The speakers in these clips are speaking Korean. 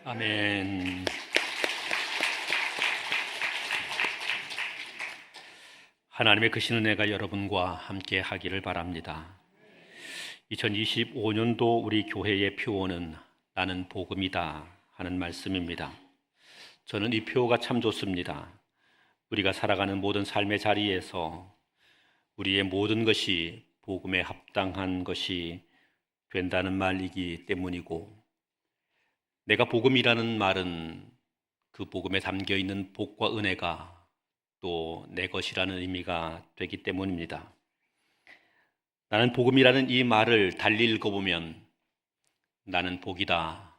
아멘. 하나님의 크신 은혜가 여러분과 함께 하기를 바랍니다. 2025년도 우리 교회의 표어는 나는 복음이다 하는 말씀입니다. 저는 이 표어가 참 좋습니다. 우리가 살아가는 모든 삶의 자리에서 우리의 모든 것이 복음에 합당한 것이 된다는 말이기 때문이고, 내가 복음이라는 말은 그 복음에 담겨 있는 복과 은혜가 또 내 것이라는 의미가 되기 때문입니다. 나는 복음이라는 이 말을 달리 읽어보면 나는 복이다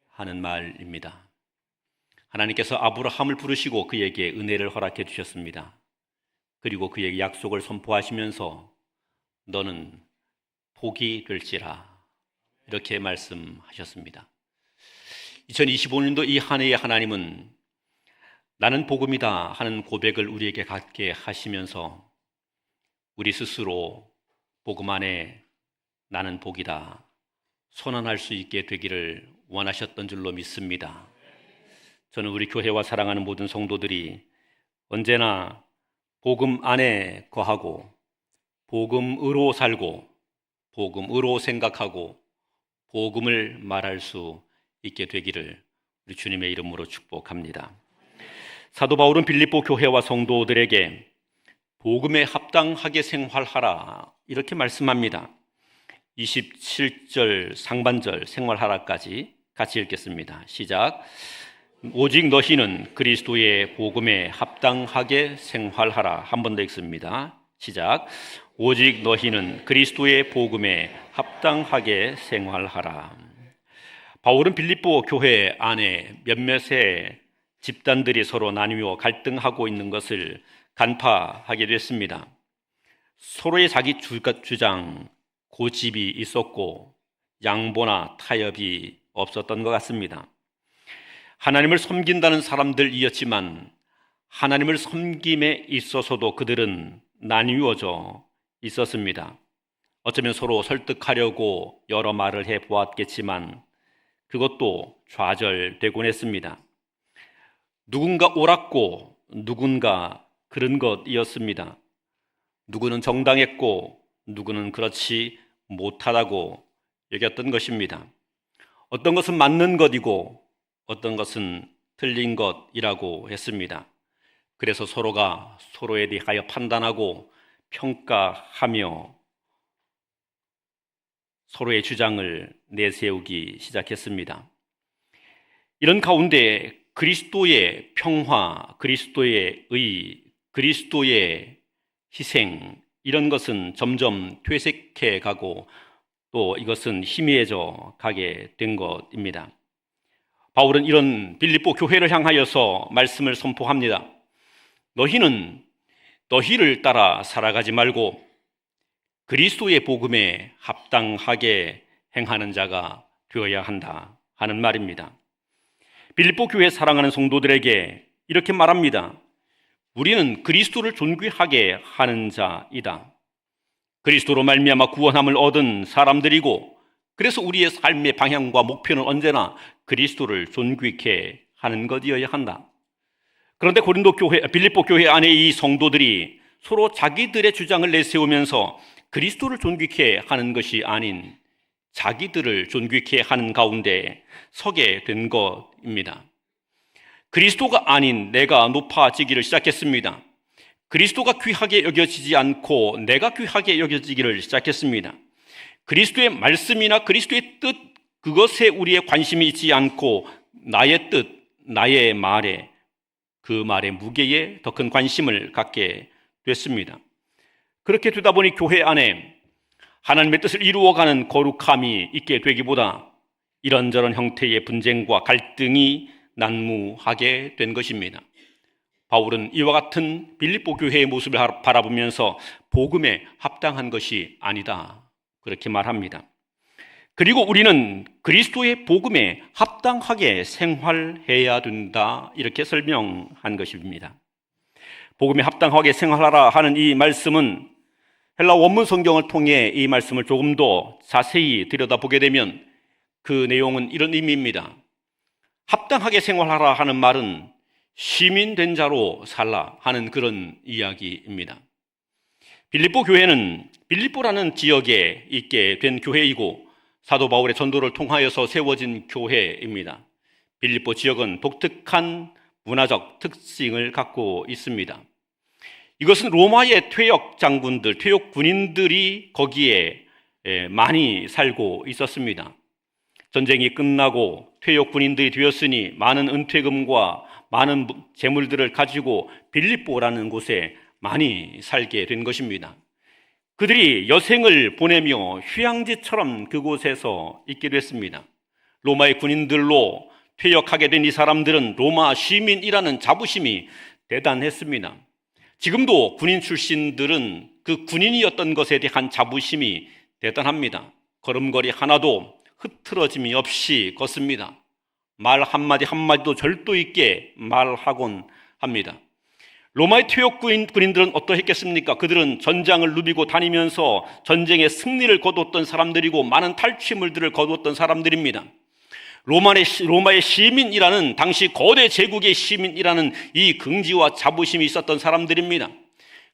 하는 말입니다. 하나님께서 아브라함을 부르시고 그에게 은혜를 허락해 주셨습니다. 그리고 그에게 약속을 선포하시면서 너는 복이 될지라 이렇게 말씀하셨습니다. 2025년도 이 한 해에 하나님은 나는 복음이다 하는 고백을 우리에게 갖게 하시면서 우리 스스로 복음 안에 나는 복이다 선언할 수 있게 되기를 원하셨던 줄로 믿습니다. 저는 우리 교회와 사랑하는 모든 성도들이 언제나 복음 안에 거하고 복음으로 살고 복음으로 생각하고 복음을 말할 수 있게 되기를 우리 주님의 이름으로 축복합니다. 사도 바울은 빌립보 교회와 성도들에게 복음에 합당하게 생활하라 이렇게 말씀합니다. 27절 상반절 생활하라까지 같이 읽겠습니다. 시작. 오직 너희는 그리스도의 복음에 합당하게 생활하라. 한 번 더 읽습니다. 시작. 오직 너희는 그리스도의 복음에 합당하게 생활하라. 바울은 빌립보 교회 안에 몇몇의 집단들이 서로 나뉘어 갈등하고 있는 것을 간파하게 됐습니다. 서로의 자기 주장, 고집이 있었고 양보나 타협이 없었던 것 같습니다. 하나님을 섬긴다는 사람들이었지만 하나님을 섬김에 있어서도 그들은 나뉘어져 있었습니다. 어쩌면 서로 설득하려고 여러 말을 해보았겠지만 그것도 좌절되곤 했습니다. 누군가 옳았고 누군가 그른 것이었습니다. 누구는 정당했고 누구는 그렇지 못하다고 여겼던 것입니다. 어떤 것은 맞는 것이고 어떤 것은 틀린 것이라고 했습니다. 그래서 서로가 서로에 대하여 판단하고 평가하며 서로의 주장을 내세우기 시작했습니다. 이런 가운데 그리스도의 평화, 그리스도의 의, 그리스도의 희생 이런 것은 점점 퇴색해 가고 또 이것은 희미해져 가게 된 것입니다. 바울은 이런 빌립보 교회를 향하여서 말씀을 선포합니다. 너희는 너희를 따라 살아가지 말고 그리스도의 복음에 합당하게 행하는 자가 되어야 한다 하는 말입니다. 빌립보 교회 사랑하는 성도들에게 이렇게 말합니다. 우리는 그리스도를 존귀하게 하는 자이다. 그리스도로 말미암아 구원함을 얻은 사람들이고 그래서 우리의 삶의 방향과 목표는 언제나 그리스도를 존귀케 하는 것이어야 한다. 그런데 빌립보 교회 안에 이 성도들이 서로 자기들의 주장을 내세우면서 그리스도를 존귀케 하는 것이 아닌 자기들을 존귀케 하는 가운데 서게 된 것입니다. 그리스도가 아닌 내가 높아지기를 시작했습니다. 그리스도가 귀하게 여겨지지 않고 내가 귀하게 여겨지기를 시작했습니다. 그리스도의 말씀이나 그리스도의 뜻 그것에 우리의 관심이 있지 않고 나의 뜻, 나의 말에 그 말의 무게에 더 큰 관심을 갖게 됐습니다. 그렇게 되다 보니 교회 안에 하나님의 뜻을 이루어가는 거룩함이 있게 되기보다 이런저런 형태의 분쟁과 갈등이 난무하게 된 것입니다. 바울은 이와 같은 빌립보 교회의 모습을 바라보면서 복음에 합당한 것이 아니다 그렇게 말합니다. 그리고 우리는 그리스도의 복음에 합당하게 생활해야 된다 이렇게 설명한 것입니다. 복음에 합당하게 생활하라 하는 이 말씀은 헬라 원문 성경을 통해 이 말씀을 조금 더 자세히 들여다보게 되면 그 내용은 이런 의미입니다. 합당하게 생활하라 하는 말은 시민 된 자로 살라 하는 그런 이야기입니다. 빌립보 교회는 빌립보라는 지역에 있게 된 교회이고 사도 바울의 전도를 통하여서 세워진 교회입니다. 빌립보 지역은 독특한 문화적 특징을 갖고 있습니다. 이것은 로마의 퇴역 장군들, 퇴역 군인들이 거기에 많이 살고 있었습니다. 전쟁이 끝나고 퇴역 군인들이 되었으니 많은 은퇴금과 많은 재물들을 가지고 빌립보라는 곳에 많이 살게 된 것입니다. 그들이 여생을 보내며 휴양지처럼 그곳에서 있게 됐습니다. 로마의 군인들로 퇴역하게 된 이 사람들은 로마 시민이라는 자부심이 대단했습니다. 지금도 군인 출신들은 그 군인이었던 것에 대한 자부심이 대단합니다. 걸음걸이 하나도 흐트러짐이 없이 걷습니다. 말 한마디 한마디도 절도 있게 말하곤 합니다. 로마의 퇴역 군인들은 어떠했겠습니까? 그들은 전장을 누비고 다니면서 전쟁의 승리를 거두었던 사람들이고 많은 탈취물들을 거두었던 사람들입니다. 로마의 시민이라는, 당시 거대 제국의 시민이라는 이 긍지와 자부심이 있었던 사람들입니다.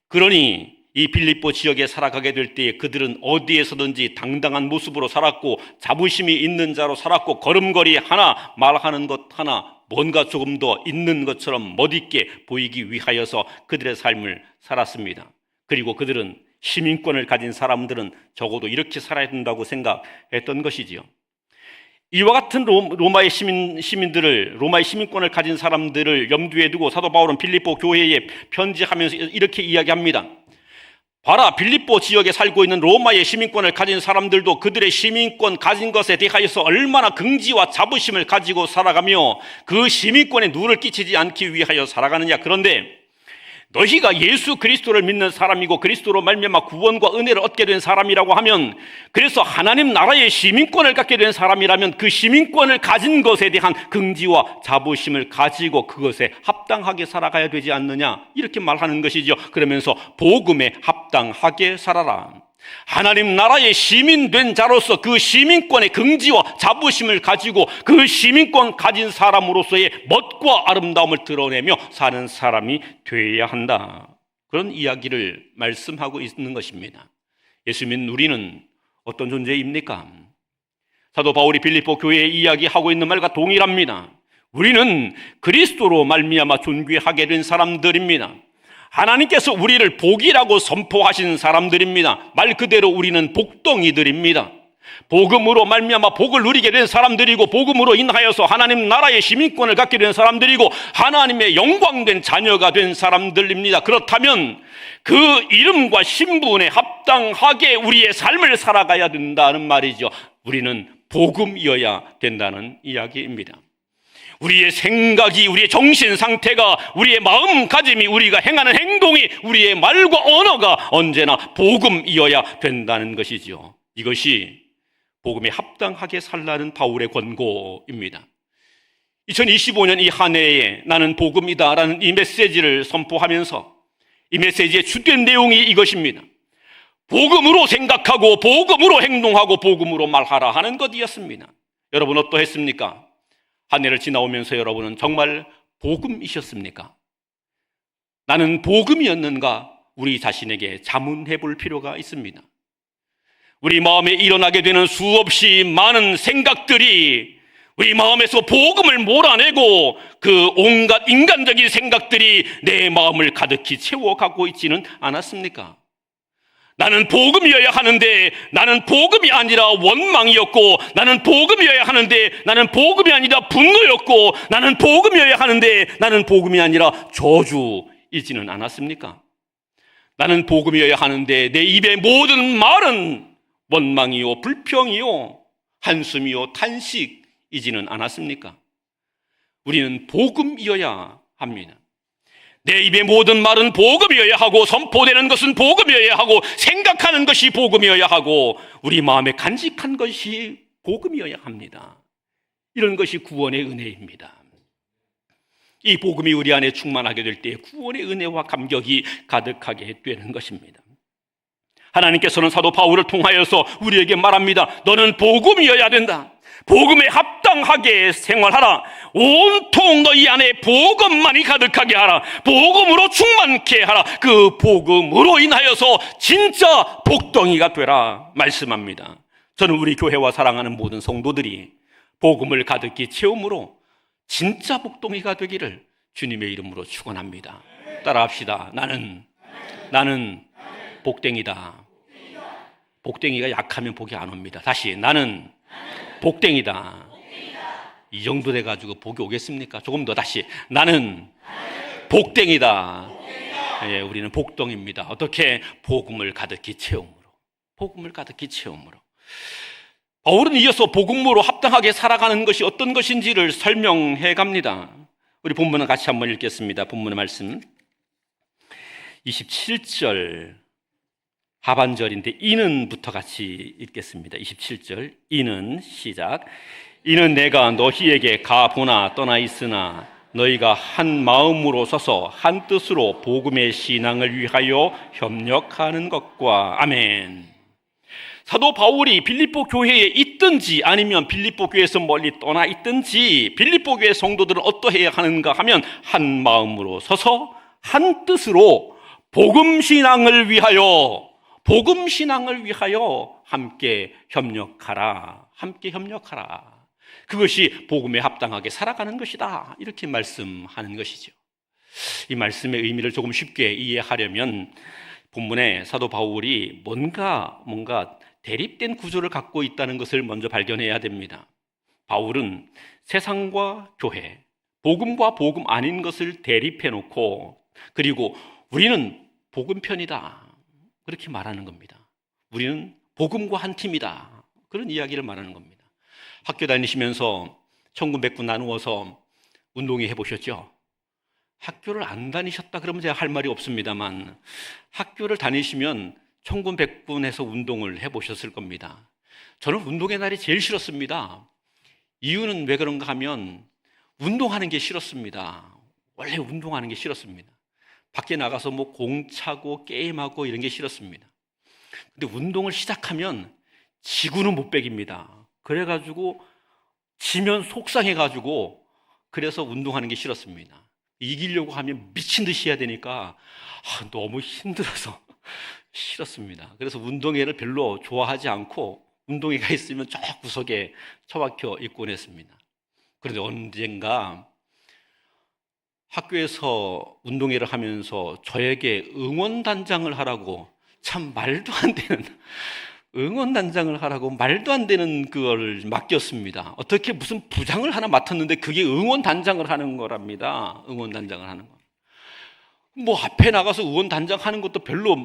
그러니 이 빌립보 지역에 살아가게 될 때에 그들은 어디에서든지 당당한 모습으로 살았고 자부심이 있는 자로 살았고 걸음걸이 하나, 말하는 것 하나 뭔가 조금 더 있는 것처럼 멋있게 보이기 위하여서 그들의 삶을 살았습니다. 그리고 그들은 시민권을 가진 사람들은 적어도 이렇게 살아야 된다고 생각했던 것이지요. 이와 같은 로마의 시민들을, 로마의 시민권을 가진 사람들을 염두에 두고 사도 바울은 빌립보 교회에 편지하면서 이렇게 이야기합니다. 봐라, 빌립보 지역에 살고 있는 로마의 시민권을 가진 사람들도 그들의 시민권 가진 것에 대하여서 얼마나 긍지와 자부심을 가지고 살아가며 그 시민권에 누를 끼치지 않기 위하여 살아가느냐. 그런데 너희가 예수 그리스도를 믿는 사람이고 그리스도로 말미암아 구원과 은혜를 얻게 된 사람이라고 하면, 그래서 하나님 나라의 시민권을 갖게 된 사람이라면 그 시민권을 가진 것에 대한 긍지와 자부심을 가지고 그것에 합당하게 살아가야 되지 않느냐, 이렇게 말하는 것이죠. 그러면서 복음에 합당하게 살아라. 하나님 나라의 시민 된 자로서 그 시민권의 긍지와 자부심을 가지고 그 시민권 가진 사람으로서의 멋과 아름다움을 드러내며 사는 사람이 되어야 한다. 그런 이야기를 말씀하고 있는 것입니다. 예수 믿는 우리는 어떤 존재입니까? 사도 바울이 빌립보 교회에 이야기하고 있는 말과 동일합니다. 우리는 그리스도로 말미암아 존귀하게 된 사람들입니다. 하나님께서 우리를 복이라고 선포하신 사람들입니다. 말 그대로 우리는 복덩이들입니다. 복음으로 말미암아 복을 누리게 된 사람들이고 복음으로 인하여서 하나님 나라의 시민권을 갖게 된 사람들이고 하나님의 영광된 자녀가 된 사람들입니다. 그렇다면 그 이름과 신분에 합당하게 우리의 삶을 살아가야 된다는 말이죠. 우리는 복음이어야 된다는 이야기입니다. 우리의 생각이, 우리의 정신 상태가, 우리의 마음가짐이, 우리가 행하는 행동이, 우리의 말과 언어가 언제나 복음이어야 된다는 것이죠. 이것이 복음에 합당하게 살라는 바울의 권고입니다. 2025년 이 한 해에 나는 복음이다라는 이 메시지를 선포하면서 이 메시지의 주된 내용이 이것입니다. 복음으로 생각하고 복음으로 행동하고 복음으로 말하라 하는 것이었습니다. 여러분 어떠했습니까? 한 해를 지나오면서 여러분은 정말 복음이셨습니까? 나는 복음이었는가? 우리 자신에게 자문해 볼 필요가 있습니다. 우리 마음에 일어나게 되는 수없이 많은 생각들이 우리 마음에서 복음을 몰아내고 그 온갖 인간적인 생각들이 내 마음을 가득히 채워가고 있지는 않았습니까? 나는 복음이어야 하는데 나는 복음이 아니라 원망이었고, 나는 복음이어야 하는데 나는 복음이 아니라 분노였고, 나는 복음이어야 하는데 나는 복음이 아니라 저주이지는 않았습니까? 나는 복음이어야 하는데 내 입의 모든 말은 원망이요 불평이요 한숨이요 탄식이지는 않았습니까? 우리는 복음이어야 합니다. 내 입의 모든 말은 복음이어야 하고, 선포되는 것은 복음이어야 하고, 생각하는 것이 복음이어야 하고, 우리 마음에 간직한 것이 복음이어야 합니다. 이런 것이 구원의 은혜입니다. 이 복음이 우리 안에 충만하게 될 때 구원의 은혜와 감격이 가득하게 되는 것입니다. 하나님께서는 사도 바울을 통하여서 우리에게 말합니다. 너는 복음이어야 된다. 복음에 합당하게 생활하라. 온통 너희 안에 복음만이 가득하게 하라. 복음으로 충만케 하라. 그 복음으로 인하여서 진짜 복덩이가 되라 말씀합니다. 저는 우리 교회와 사랑하는 모든 성도들이 복음을 가득히 채움으로 진짜 복덩이가 되기를 주님의 이름으로 축원합니다. 따라합시다. 나는 복덩이다. 복덩이가 약하면 복이 안 옵니다. 다시, 나는 복덩이다. 이 정도 돼가지고 복이 오겠습니까? 조금 더 다시, 나는 복덩이다. 예, 우리는 복덩입니다. 어떻게? 복음을 가득히 채움으로. 복음을 가득히 채움으로. 바울은 이어서 복음으로 합당하게 살아가는 것이 어떤 것인지를 설명해 갑니다. 우리 본문을 같이 한번 읽겠습니다. 본문의 말씀 27절 하반절인데 이는부터 같이 읽겠습니다. 27절 이는 시작. 이는 내가 너희에게 가보나 떠나 있으나 너희가 한 마음으로 서서 한 뜻으로 복음의 신앙을 위하여 협력하는 것과. 아멘. 사도 바울이 빌립보 교회에 있든지 아니면 빌립보 교회에서 멀리 떠나 있든지 빌립보 교회 성도들은 어떠해야 하는가 하면 한 마음으로 서서 한 뜻으로 복음 신앙을 위하여 함께 협력하라. 함께 협력하라. 그것이 복음에 합당하게 살아가는 것이다. 이렇게 말씀하는 것이죠. 이 말씀의 의미를 조금 쉽게 이해하려면 본문에 사도 바울이 뭔가 대립된 구조를 갖고 있다는 것을 먼저 발견해야 됩니다. 바울은 세상과 교회, 복음과 복음 아닌 것을 대립해 놓고 그리고 우리는 복음 편이다. 그렇게 말하는 겁니다. 우리는 복음과 한 팀이다. 그런 이야기를 말하는 겁니다. 학교 다니시면서 천군백군 나누어서 운동회 해보셨죠? 학교를 안 다니셨다 그러면 제가 할 말이 없습니다만 학교를 다니시면 천군백군해서 운동을 해보셨을 겁니다. 저는 운동의 날이 제일 싫었습니다. 이유는 왜 그런가 하면 운동하는 게 싫었습니다. 원래 운동하는 게 싫었습니다. 밖에 나가서 뭐 공 차고 게임하고 이런 게 싫었습니다. 근데 운동을 시작하면 지구는 못 배깁니다. 그래가지고 지면 속상해가지고 그래서 운동하는 게 싫었습니다. 이기려고 하면 미친 듯이 해야 되니까 너무 힘들어서 싫었습니다. 그래서 운동회를 별로 좋아하지 않고 운동회가 있으면 저 구석에 처박혀 있곤 했습니다. 그런데 언젠가 학교에서 운동회를 하면서 저에게 응원단장을 하라고 참 말도 안 되는 응원단장을 하라고 말도 안 되는 그걸 맡겼습니다. 어떻게 무슨 부장을 하나 맡았는데 그게 응원단장을 하는 거랍니다. 응원단장을 하는 거. 뭐 앞에 나가서 응원단장 하는 것도 별로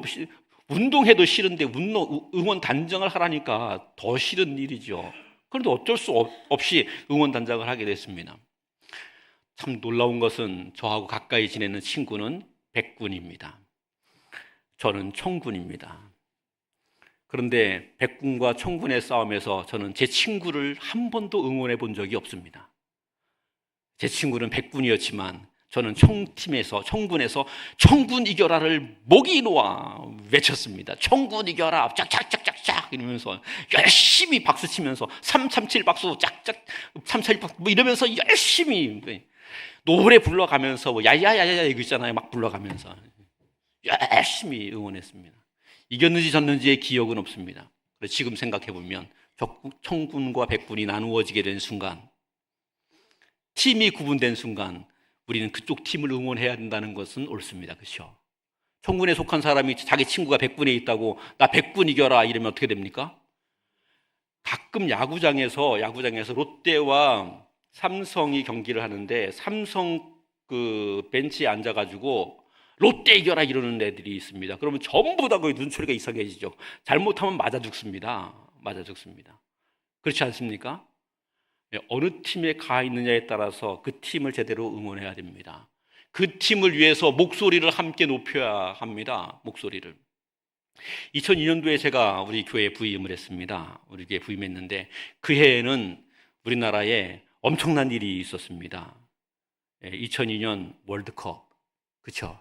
운동해도 싫은데 응원단장을 하라니까 더 싫은 일이죠. 그런데 어쩔 수 없이 응원단장을 하게 됐습니다. 참 놀라운 것은 저하고 가까이 지내는 친구는 백군입니다. 저는 청군입니다. 그런데 백군과 청군의 싸움에서 저는 제 친구를 한 번도 응원해 본 적이 없습니다. 제 친구는 백군이었지만 저는 청군에서 청군 이겨라를 목이 놓아 외쳤습니다. 청군 이겨라 짝짝짝짝짝 이러면서 열심히 박수치면서 337 박수 짝짝 341 박수 뭐 이러면서 열심히 노래 불러가면서 뭐 야야야야 이거 있잖아요. 막 불러가면서 열심히 응원했습니다. 이겼는지 졌는지의 기억은 없습니다. 그래서 지금 생각해보면 청군과 백군이 나누어지게 된 순간, 팀이 구분된 순간 우리는 그쪽 팀을 응원해야 된다는 것은 옳습니다. 그렇죠? 청군에 속한 사람이 자기 친구가 백군에 있다고 나 백군 이겨라 이러면 어떻게 됩니까? 가끔 야구장에서 롯데와 삼성이 경기를 하는데 삼성 그 벤치에 앉아가지고 롯데 이겨라 이러는 애들이 있습니다. 그러면 전부 다 거기 눈초리가 이상해지죠. 잘못하면 맞아 죽습니다. 그렇지 않습니까? 어느 팀에 가 있느냐에 따라서 그 팀을 제대로 응원해야 됩니다. 그 팀을 위해서 목소리를 함께 높여야 합니다. 목소리를. 2002년도에 제가 우리 교회에 부임을 했습니다. 우리 교회에 부임했는데 그 해에는 우리나라에 엄청난 일이 있었습니다. 2002년 월드컵. 그렇죠?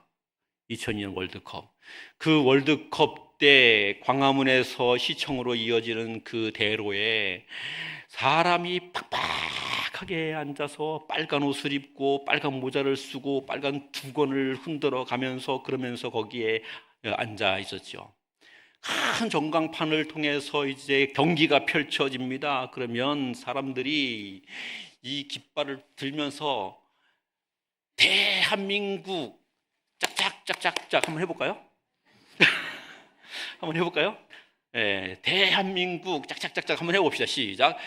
2002년 월드컵. 그 월드컵 그때 광화문에서 시청으로 이어지는 그 대로에 사람이 팍팍하게 앉아서 빨간 옷을 입고 빨간 모자를 쓰고 빨간 두건을 흔들어 가면서 그러면서 거기에 앉아 있었죠. 큰 전광판을 통해서 이제 경기가 펼쳐집니다. 그러면 사람들이 이 깃발을 들면서 대한민국 짝짝짝짝짝 한번 해볼까요? 한번 해볼까요? 네, 대한민국 짝짝짝짝 한번 해봅시다. 시작.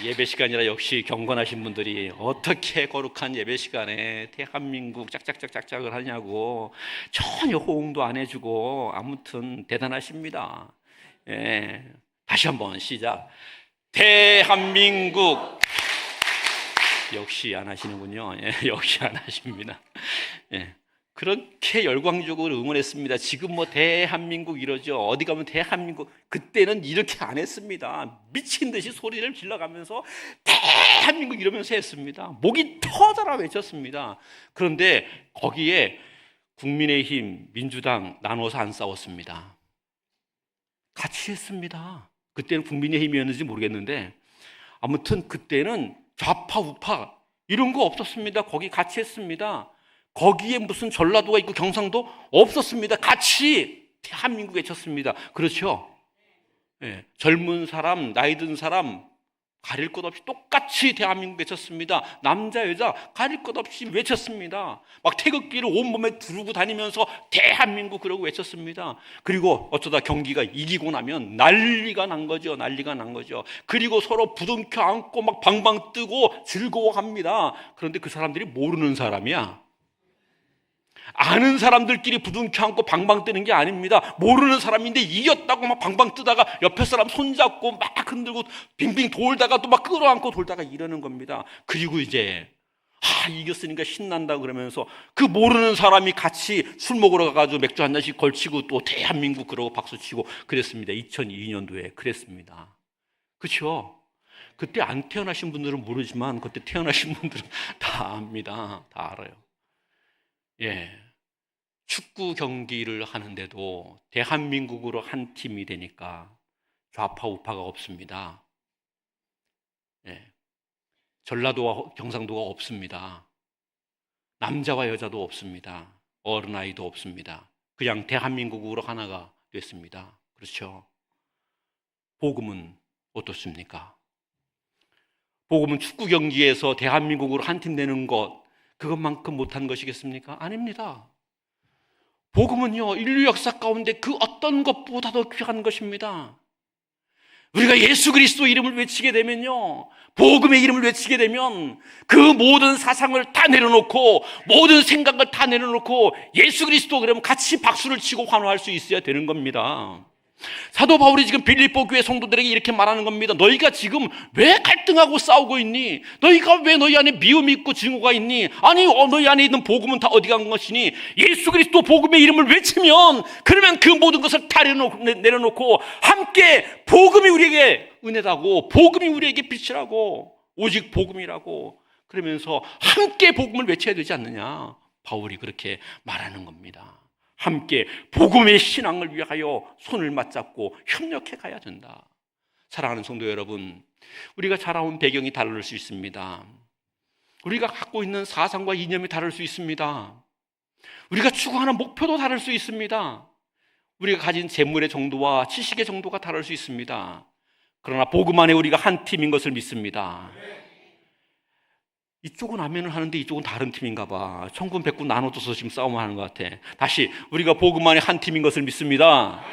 예배 시간이라 역시 경건하신 분들이 어떻게 거룩한 예배 시간에 대한민국 짝짝짝짝짝을 하냐고 전혀 호응도 안 해주고 아무튼 대단하십니다. 예, 다시 한번 시작. 대한민국. 역시 안 하시는군요. 예, 역시 안 하십니다. 예. 그렇게 열광적으로 응원했습니다. 지금 뭐 대한민국 이러죠. 어디 가면 대한민국. 그때는 이렇게 안 했습니다. 미친 듯이 소리를 질러가면서 대한민국 이러면서 했습니다. 목이 터져라 외쳤습니다. 그런데 거기에 국민의힘, 민주당 나눠서 안 싸웠습니다. 같이 했습니다. 그때는 국민의힘이었는지 모르겠는데 아무튼 그때는 좌파 우파 이런 거 없었습니다. 거기 같이 했습니다. 거기에 무슨 전라도가 있고 경상도 없었습니다. 같이 대한민국 외쳤습니다. 그렇죠? 네, 젊은 사람, 나이 든 사람 가릴 것 없이 똑같이 대한민국 외쳤습니다. 남자, 여자 가릴 것 없이 외쳤습니다. 막 태극기를 온몸에 두르고 다니면서 대한민국 그러고 외쳤습니다. 그리고 어쩌다 경기가 이기고 나면 난리가 난 거죠. 난리가 난 거죠. 그리고 서로 부둥켜 안고 막 방방 뜨고 즐거워합니다. 그런데 그 사람들이 모르는 사람이야. 아는 사람들끼리 부둥켜 안고 방방 뜨는 게 아닙니다. 모르는 사람인데 이겼다고 막 방방 뜨다가 옆에 사람 손잡고 막 흔들고 빙빙 돌다가 또 막 끌어안고 돌다가 이러는 겁니다. 그리고 이제 이겼으니까 신난다 그러면서 그 모르는 사람이 같이 술 먹으러 가가지고 맥주 한 잔씩 걸치고 또 대한민국 그러고 박수치고 그랬습니다. 2002년도에 그랬습니다. 그렇죠? 그때 안 태어나신 분들은 모르지만 그때 태어나신 분들은 다 압니다. 다 알아요. 예, 축구 경기를 하는데도 대한민국으로 한 팀이 되니까 좌파 우파가 없습니다. 예, 전라도와 경상도가 없습니다. 남자와 여자도 없습니다. 어른아이도 없습니다. 그냥 대한민국으로 하나가 됐습니다. 그렇죠? 복음은 어떻습니까? 복음은 축구 경기에서 대한민국으로 한 팀 되는 것 그것만큼 못한 것이겠습니까? 아닙니다. 복음은요, 인류 역사 가운데 그 어떤 것보다도 귀한 것입니다. 우리가 예수 그리스도 이름을 외치게 되면요, 복음의 이름을 외치게 되면 그 모든 사상을 다 내려놓고 모든 생각을 다 내려놓고 예수 그리스도 그러면 같이 박수를 치고 환호할 수 있어야 되는 겁니다. 사도 바울이 지금 빌립보 교회 성도들에게 이렇게 말하는 겁니다. 너희가 지금 왜 갈등하고 싸우고 있니? 너희가 왜 너희 안에 미움이 있고 증오가 있니? 아니 너희 안에 있는 복음은 다 어디 간 것이니? 예수 그리스도 복음의 이름을 외치면 그러면 그 모든 것을 다 내려놓고 함께 복음이 우리에게 은혜라고 복음이 우리에게 빛이라고 오직 복음이라고 그러면서 함께 복음을 외쳐야 되지 않느냐? 바울이 그렇게 말하는 겁니다. 함께 복음의 신앙을 위하여 손을 맞잡고 협력해 가야 된다. 사랑하는 성도 여러분, 우리가 자라온 배경이 다를 수 있습니다. 우리가 갖고 있는 사상과 이념이 다를 수 있습니다. 우리가 추구하는 목표도 다를 수 있습니다. 우리가 가진 재물의 정도와 지식의 정도가 다를 수 있습니다. 그러나 복음 안에 우리가 한 팀인 것을 믿습니다. 이쪽은 아멘을 하는데 이쪽은 다른 팀인가 봐. 천군 백군 나눠줘서 지금 싸움을 하는 것 같아. 다시 우리가 복음 안에 한 팀인 것을 믿습니다.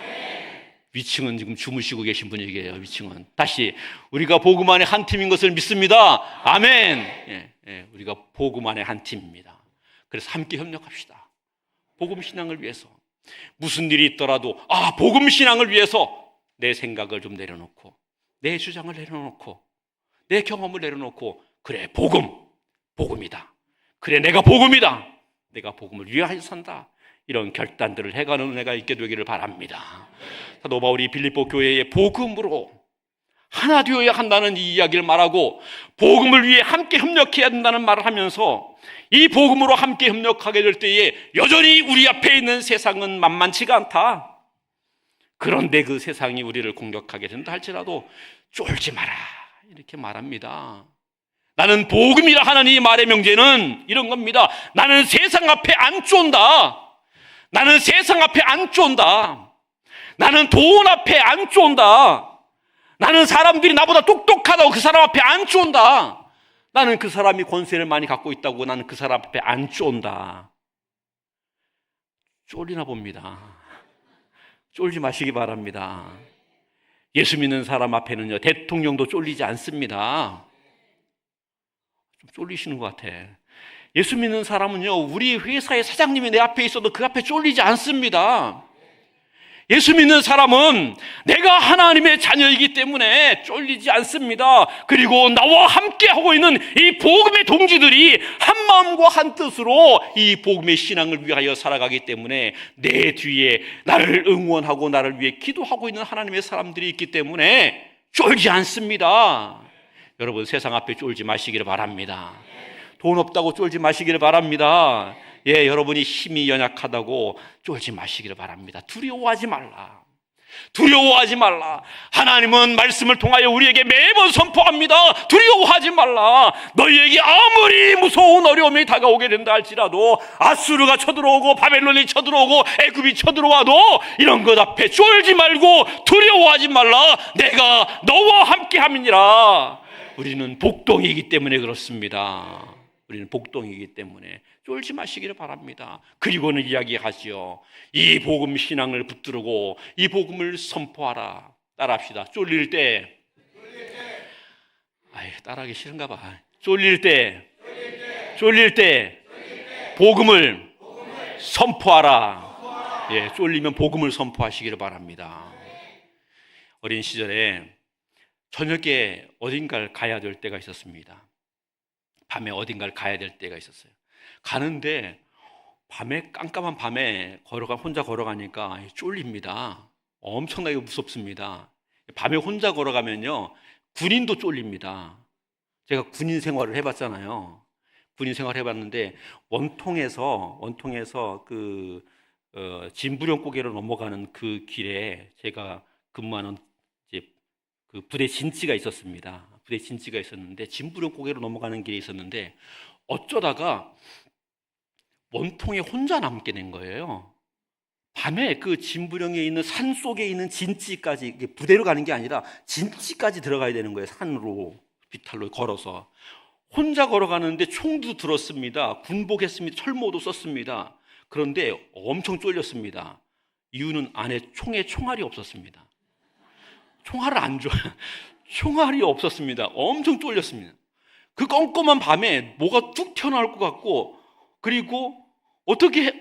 위층은 지금 주무시고 계신 분에게요. 위층은 다시 우리가 복음 안에 한 팀인 것을 믿습니다. 아멘. 예, 우리가 복음 안에 한 팀입니다. 그래서 함께 협력합시다. 복음 신앙을 위해서 무슨 일이 있더라도 복음 신앙을 위해서 내 생각을 좀 내려놓고 내 주장을 내려놓고 내 경험을 내려놓고 그래 복음이다. 그래 내가 복음이다. 내가 복음을 위하여 산다. 이런 결단들을 해가는 은혜가 있게 되기를 바랍니다. 사도 바울이 빌립보 교회의 복음으로 하나 되어야 한다는 이 이야기를 말하고 복음을 위해 함께 협력해야 된다는 말을 하면서 이 복음으로 함께 협력하게 될 때에 여전히 우리 앞에 있는 세상은 만만치가 않다. 그런데 그 세상이 우리를 공격하게 된다 할지라도 쫄지 마라 이렇게 말합니다. 나는 복음이라 하는 이 말의 명제는 이런 겁니다. 나는 세상 앞에 안 쫀다. 나는 세상 앞에 안 쫀다. 나는 돈 앞에 안 쫀다. 나는 사람들이 나보다 똑똑하다고 그 사람 앞에 안 쫀다. 나는 그 사람이 권세를 많이 갖고 있다고 나는 그 사람 앞에 안 쫀다. 쫄리나 봅니다. 쫄지 마시기 바랍니다. 예수 믿는 사람 앞에는요, 대통령도 쫄리지 않습니다. 좀 쫄리시는 것 같아. 예수 믿는 사람은요, 우리 회사의 사장님이 내 앞에 있어도 그 앞에 쫄리지 않습니다. 예수 믿는 사람은 내가 하나님의 자녀이기 때문에 쫄리지 않습니다. 그리고 나와 함께 하고 있는 이 복음의 동지들이 한 마음과 한 뜻으로 이 복음의 신앙을 위하여 살아가기 때문에 내 뒤에 나를 응원하고 나를 위해 기도하고 있는 하나님의 사람들이 있기 때문에 쫄지 않습니다. 여러분, 세상 앞에 쫄지 마시기를 바랍니다. 돈 없다고 쫄지 마시기를 바랍니다. 예, 여러분이 힘이 연약하다고 쫄지 마시기를 바랍니다. 두려워하지 말라. 두려워하지 말라. 하나님은 말씀을 통하여 우리에게 매번 선포합니다. 두려워하지 말라. 너희에게 아무리 무서운 어려움이 다가오게 된다 할지라도 아수르가 쳐들어오고 바벨론이 쳐들어오고 애굽이 쳐들어와도 이런 것 앞에 쫄지 말고 두려워하지 말라. 내가 너와 함께 함이니라. 우리는 복동이기 때문에 그렇습니다. 우리는 복동이기 때문에 쫄지 마시기를 바랍니다. 그리고는 이야기하지요. 이 복음 신앙을 붙들고 이 복음을 선포하라. 따라합시다. 쫄릴 때, 따라하기 싫은가 봐. 쫄릴 때, 복음을 선포하라. 예, 쫄리면 복음을 선포하시기를 바랍니다. 어린 시절에 저녁에 어딘가를 가야 될 때가 있었습니다. 밤에 어딘가를 가야 될 때가 있었어요. 가는데 밤에 깜깜한 밤에 혼자 걸어가니까 쫄립니다. 엄청나게 무섭습니다. 밤에 혼자 걸어가면요, 군인도 쫄립니다. 제가 군인 생활을 해봤잖아요. 군인 생활 해봤는데 원통에서 진부령 고개로 넘어가는 그 길에 제가 근무하는 이제 그 부대 진지가 있었습니다. 부대 진지가 있었는데 진부령 고개로 넘어가는 길에 있었는데 어쩌다가 원통에 혼자 남게 된 거예요. 밤에 그 진부령에 있는 산 속에 있는 진지까지, 부대로 가는 게 아니라 진지까지 들어가야 되는 거예요. 산으로 비탈로 걸어서 혼자 걸어가는데 총도 들었습니다. 군복했습니다. 철모도 썼습니다. 그런데 엄청 쫄렸습니다. 이유는 안에 총에 총알이 없었습니다. 총알을 안 줘요. 총알이 없었습니다. 엄청 쫄렸습니다. 그 껌껌한 밤에 뭐가 뚝 튀어나올 것 같고, 그리고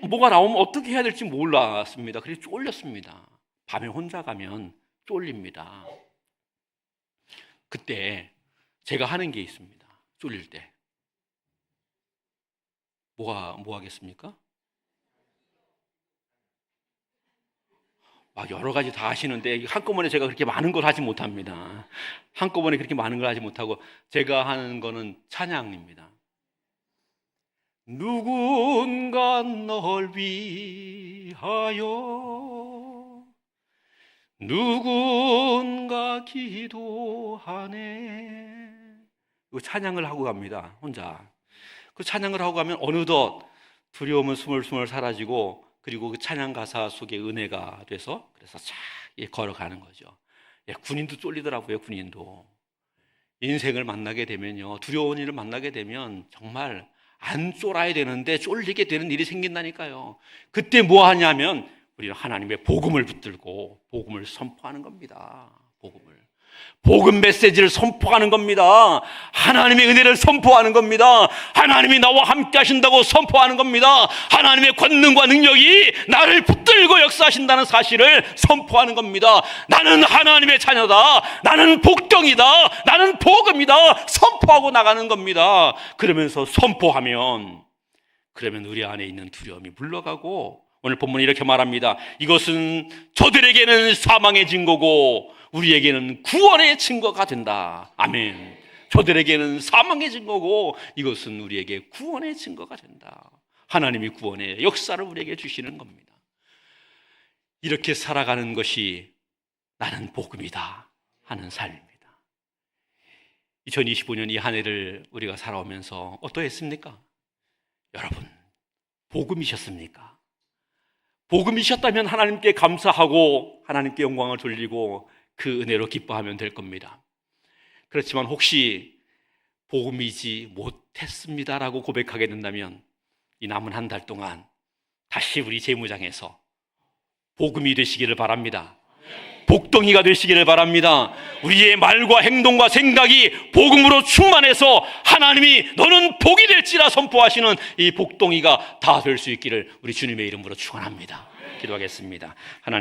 뭐가 나오면 어떻게 해야 될지 몰랐습니다. 그래서 쫄렸습니다. 밤에 혼자 가면 쫄립니다. 그때 제가 하는 게 있습니다. 쫄릴 때. 뭐 하겠습니까? 막 여러 가지 다 하시는데 한꺼번에 제가 그렇게 많은 걸 하지 못합니다. 한꺼번에 그렇게 많은 걸 하지 못하고 제가 하는 거는 찬양입니다. 누군가 널 위하여 누군가 기도하네. 이거 찬양을 하고 갑니다. 혼자. 그 찬양을 하고 가면 어느덧 두려움은 스물스물 사라지고, 그리고 그 찬양 가사 속에 은혜가 돼서 그래서 쫙 걸어가는 거죠. 예, 군인도 쫄리더라고요. 군인도 인생을 만나게 되면요, 두려운 일을 만나게 되면 정말 안 쫄아야 되는데 쫄리게 되는 일이 생긴다니까요. 그때 뭐 하냐면 우리는 하나님의 복음을 붙들고 복음을 선포하는 겁니다. 복음 메시지를 선포하는 겁니다. 하나님의 은혜를 선포하는 겁니다. 하나님이 나와 함께 하신다고 선포하는 겁니다. 하나님의 권능과 능력이 나를 붙들고 역사하신다는 사실을 선포하는 겁니다. 나는 하나님의 자녀다. 나는 복덩이다. 나는 복음이다. 선포하고 나가는 겁니다. 그러면서 선포하면, 그러면 우리 안에 있는 두려움이 물러가고, 오늘 본문이 이렇게 말합니다. 이것은 저들에게는 사망의 증거고 우리에게는 구원의 증거가 된다. 아멘. 저들에게는 사망의 증거고 이것은 우리에게 구원의 증거가 된다. 하나님이 구원의 역사를 우리에게 주시는 겁니다. 이렇게 살아가는 것이 나는 복음이다 하는 삶입니다. 2025년 이 한 해를 우리가 살아오면서 어떠했습니까? 여러분, 복음이셨습니까? 복음이셨다면 하나님께 감사하고 하나님께 영광을 돌리고 그 은혜로 기뻐하면 될 겁니다. 그렇지만 혹시 복음이지 못했습니다라고 고백하게 된다면 이 남은 한 달 동안 다시 우리 재무장에서 복음이 되시기를 바랍니다. 복덩이가 되시기를 바랍니다. 우리의 말과 행동과 생각이 복음으로 충만해서 하나님이 너는 복이 될지라 선포하시는 이 복덩이가 다 될 수 있기를 우리 주님의 이름으로 축원합니다. 기도하겠습니다. 하나님